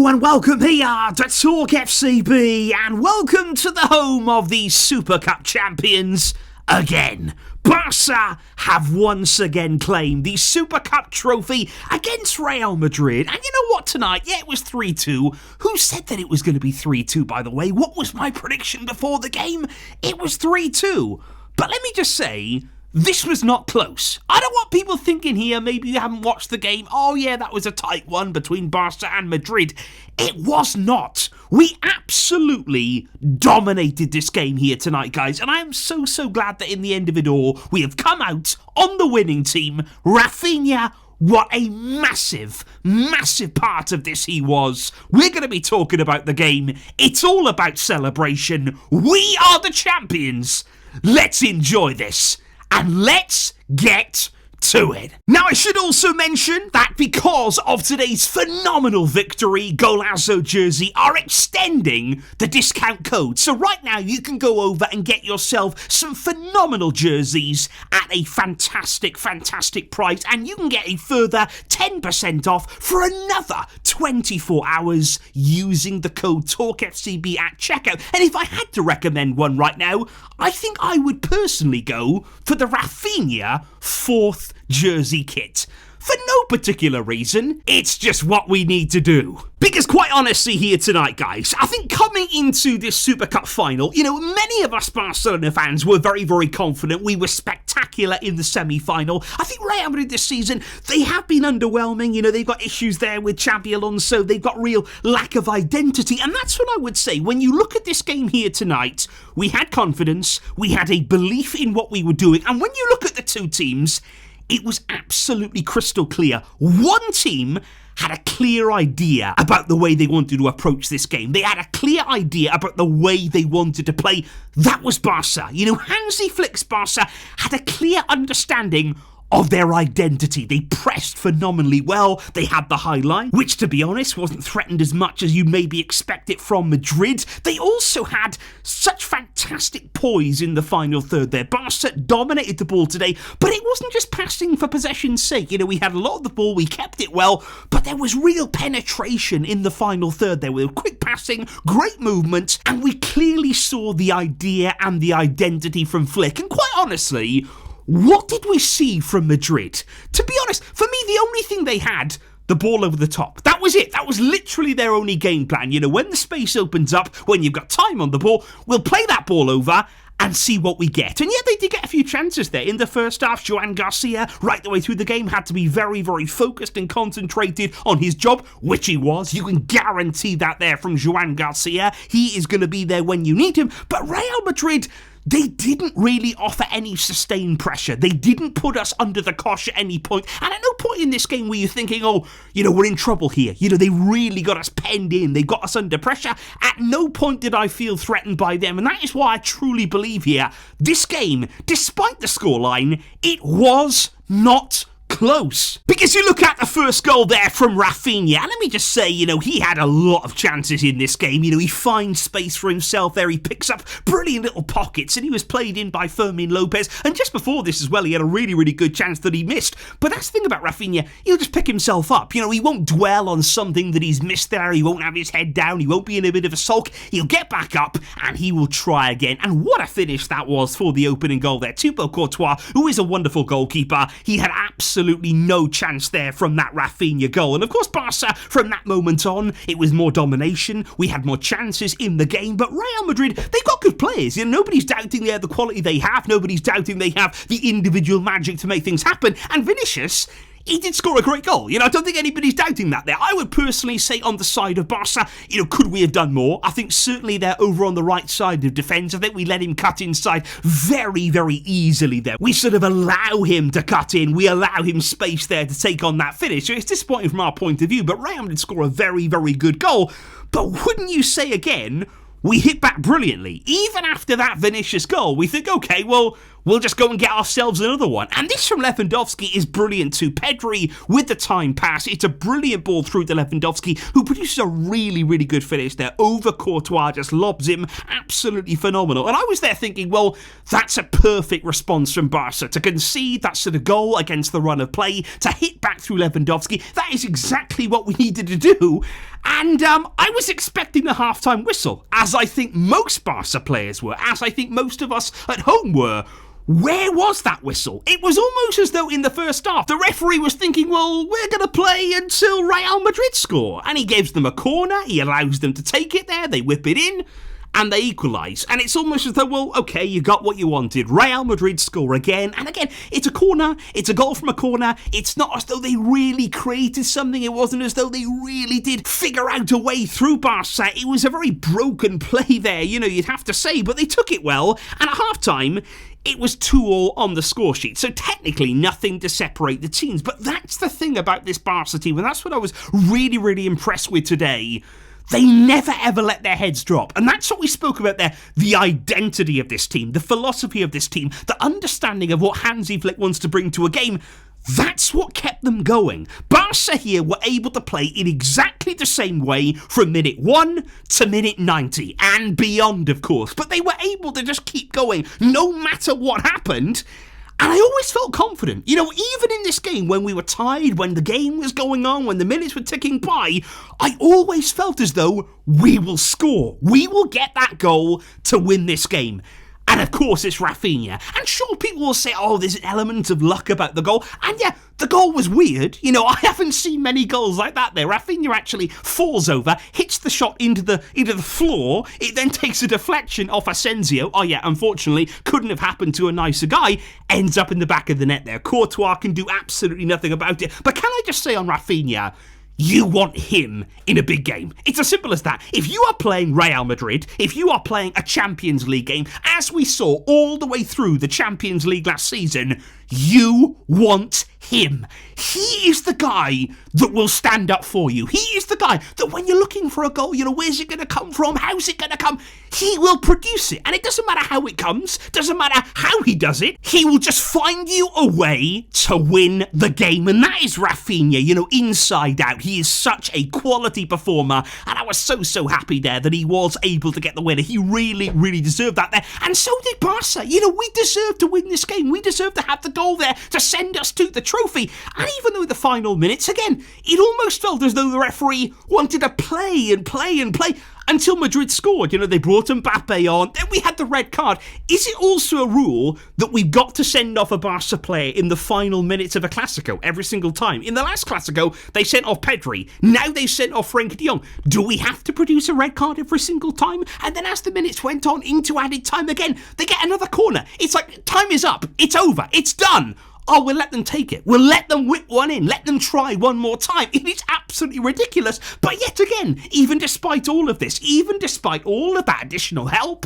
Hello and welcome here to TalkFCB and welcome to the home of the Super Cup champions again. Barca have once again claimed the Super Cup trophy against Real Madrid. And you know what tonight? Yeah, it was 3-2. Who said that it was going to be 3-2, by the way? What was my prediction before the game? It was 3-2. But let me just say, this was not close. I don't want people thinking here, maybe you haven't watched the game, oh yeah, that was a tight one between Barca and Madrid. It was not. We absolutely dominated this game here tonight, guys, and I am so glad that in the end of it all, we have come out on the winning team. Raphinha, what a massive part of this he was. We're going to be talking about the game. It's all about celebration. We are the champions. Let's enjoy this. And let's get to it. Now, I should also mention that because of today's phenomenal victory, Golazo jersey are extending the discount code. So right now, you can go over and get yourself some phenomenal jerseys at a fantastic price. And you can get a further 10% off for another 24 hours using the code TalkFCB at checkout. And if I had to recommend one right now, I think I would personally go for the Raphinha 4th jersey kit. For no particular reason, it's just what we need to do. Because quite honestly here tonight, guys, I think coming into this Super Cup final, many of us Barcelona fans were very confident. We were spectacular in the semi-final. I think Real Madrid this season, they have been underwhelming. They've got issues there with Xabi Alonso. They've got real lack of identity. And that's what I would say. When you look at this game here tonight, we had confidence. We had a belief in what we were doing. And when you look at the two teams, it was absolutely crystal clear. One team had a clear idea about the way they wanted to approach this game. They had a clear idea about the way they wanted to play. That was Barca. Hansi Flick's Barca had a clear understanding of their identity. They pressed phenomenally well. They had the high line, which to be honest wasn't threatened as much as you maybe expect it from Madrid. They also had such fantastic poise in the final third there. Barca dominated the ball today, but it wasn't just passing for possession's sake. We had a lot of the ball, we kept it well, but there was real penetration in the final third there with quick passing, great movement, and we clearly saw the idea and the identity from Flick. And quite honestly, what did we see from Madrid? To be honest, for me, the only thing they had, the ball over the top. That was it. That was literally their only game plan. When the space opens up, when you've got time on the ball, we'll play that ball over and see what we get. And yeah, they did get a few chances there. In the first half, Joan Garcia, right the way through the game, had to be very focused and concentrated on his job, which he was. You can guarantee that there from Joan Garcia. He is going to be there when you need him. But Real Madrid, they didn't really offer any sustained pressure. They didn't put us under the cosh at any point. And at no point in this game were you thinking, we're in trouble here. They really got us penned in. They got us under pressure. At no point did I feel threatened by them. And that is why I truly believe here, this game, despite the scoreline, it was not close. Because you look at the first goal there from Raphinha, and let me just say, he had a lot of chances in this game. He finds space for himself there. He picks up brilliant little pockets, and he was played in by Fermin Lopez. And just before this as well, he had a really good chance that he missed. But that's the thing about Raphinha, he'll just pick himself up. He won't dwell on something that he's missed there. He won't have his head down. He won't be in a bit of a sulk. He'll get back up, and he will try again. And what a finish that was for the opening goal there. Thibaut Courtois, who is a wonderful goalkeeper, he had absolutely no chance there from that Raphinha goal. And of course, Barca, from that moment on, it was more domination. We had more chances in the game. But Real Madrid, they've got good players. Nobody's doubting they have the quality they have. Nobody's doubting they have the individual magic to make things happen. And Vinicius, he did score a great goal. I don't think anybody's doubting that there. I would personally say on the side of Barca, could we have done more? I think certainly they're over on the right side of defence. I think we let him cut inside very easily there. We sort of allow him to cut in. We allow him space there to take on that finish. So it's disappointing from our point of view, but Real did score a very good goal. But wouldn't you say again, we hit back brilliantly. Even after that Vinicius goal, we think, okay, well, we'll just go and get ourselves another one. And this from Lewandowski is brilliant too. Pedri with the time pass. It's a brilliant ball through to Lewandowski, who produces a really, really good finish there. Over Courtois, just lobs him. Absolutely phenomenal. And I was there thinking, well, that's a perfect response from Barca. To concede that sort of goal against the run of play, to hit back through Lewandowski, that is exactly what we needed to do. And I was expecting the halftime whistle, as I think most Barca players were, as I think most of us at home were. Where was that whistle? It was almost as though in the first half, the referee was thinking, well, we're going to play until Real Madrid score. And he gives them a corner, he allows them to take it there, they whip it in, and they equalise. And it's almost as though, well, okay, you got what you wanted. Real Madrid score again. And again, it's a corner. It's a goal from a corner. It's not as though they really created something. It wasn't as though they really did figure out a way through Barca. It was a very broken play there, you'd have to say. But they took it well. And at half-time, it was 2-2 on the score sheet, so technically nothing to separate the teams. But that's the thing about this Barca team, and that's what I was really, really impressed with today. They never ever let their heads drop. And that's what we spoke about there, the identity of this team, the philosophy of this team, the understanding of what Hansi Flick wants to bring to a game. That's what kept them going. Barca here were able to play in exactly the same way from minute 1 to minute 90 and beyond, of course. But they were able to just keep going no matter what happened. And I always felt confident. Even in this game, when we were tied, when the game was going on, when the minutes were ticking by, I always felt as though we will score. We will get that goal to win this game. And of course, it's Raphinha. And sure, people will say, oh, there's an element of luck about the goal. And yeah, the goal was weird. I haven't seen many goals like that there. Raphinha actually falls over, hits the shot into the floor. It then takes a deflection off Asensio. Oh yeah, unfortunately, couldn't have happened to a nicer guy. Ends up in the back of the net there. Courtois can do absolutely nothing about it. But can I just say on Raphinha, you want him in a big game. It's as simple as that. If you are playing Real Madrid, if you are playing a Champions League game, as we saw all the way through the Champions League last season, you want him. He is the guy that will stand up for you. He is the guy that when you're looking for a goal, where's it going to come from? How's it going to come? He will produce it. And it doesn't matter how it comes. Doesn't matter how he does it. He will just find you a way to win the game. And that is Raphinha, inside out. He is such a quality performer. And I was so happy there that he was able to get the winner. He really, really deserved that there. And so did Barca. We deserved to win this game. We deserved to have the goal there to send us to the trophy. And even though the final minutes, again, it almost felt as though the referee wanted to play until Madrid scored. They brought Mbappe on. Then we had the red card. Is it also a rule that we've got to send off a Barca player in the final minutes of a Clasico every single time? In the last Clasico, they sent off Pedri. Now they sent off Frenkie de Jong. Do we have to produce a red card every single time? And then as the minutes went on into added time again, they get another corner. It's like, time is up. It's over. It's done. Oh, we'll let them take it. We'll let them whip one in. Let them try one more time. It is absolutely ridiculous. But yet again, even despite all of this, even despite all of that additional help,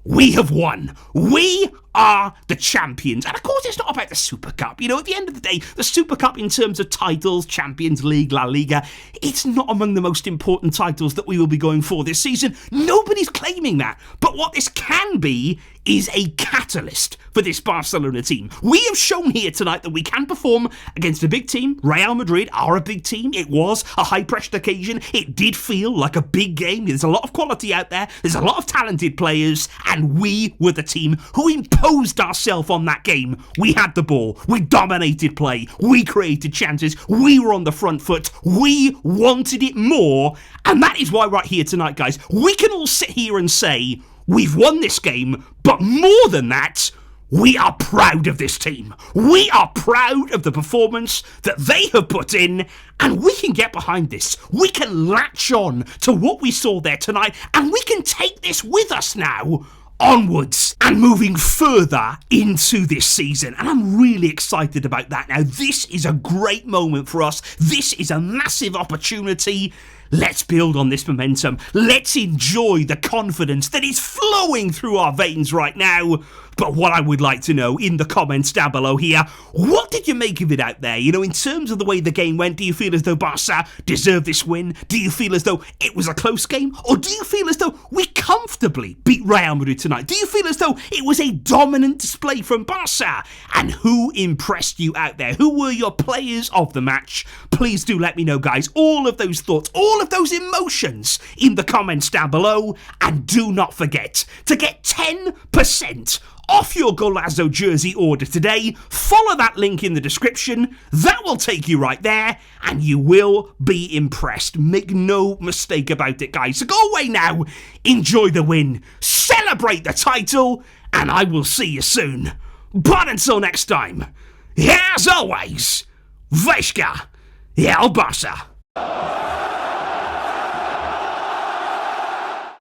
we have won. We are the champions. And of course, it's not about the Super Cup. At the end of the day, the Super Cup in terms of titles, Champions League, La Liga, it's not among the most important titles that we will be going for this season. Nobody's claiming that. But what this can be is a catalyst for this Barcelona team. We have shown here tonight that we can perform against a big team. Real Madrid are a big team. It was a high-pressured occasion. It did feel like a big game. There's a lot of quality out there. There's a lot of talented players. And we were the team who imposed ourselves on that game. We had the ball. We dominated play. We created chances. We were on the front foot. We wanted it more. And that is why right here tonight, guys, we can all sit here and say, we've won this game, but more than that, we are proud of this team. We are proud of the performance that they have put in, and we can get behind this. We can latch on to what we saw there tonight, and we can take this with us now onwards and moving further into this season. And I'm really excited about that now. This is a great moment for us. This is a massive opportunity. Let's build on this momentum. Let's enjoy the confidence that is flowing through our veins right now. But what I would like to know in the comments down below here, what did you make of it out there? You know, in terms of the way the game went, do you feel as though Barca deserved this win? Do you feel as though it was a close game? Or do you feel as though we comfortably beat Real Madrid tonight? Do you feel as though it was a dominant display from Barca? And who impressed you out there? Who were your players of the match? Please do let me know, guys, all of those thoughts, all of those emotions in the comments down below. And do not forget to get 10% off your Golazo jersey order today. Follow that link in the description. That will take you right there, and you will be impressed. Make no mistake about it, guys. So go away now, enjoy the win, celebrate the title, and I will see you soon. But until next time, as always, Vejka, El Barça.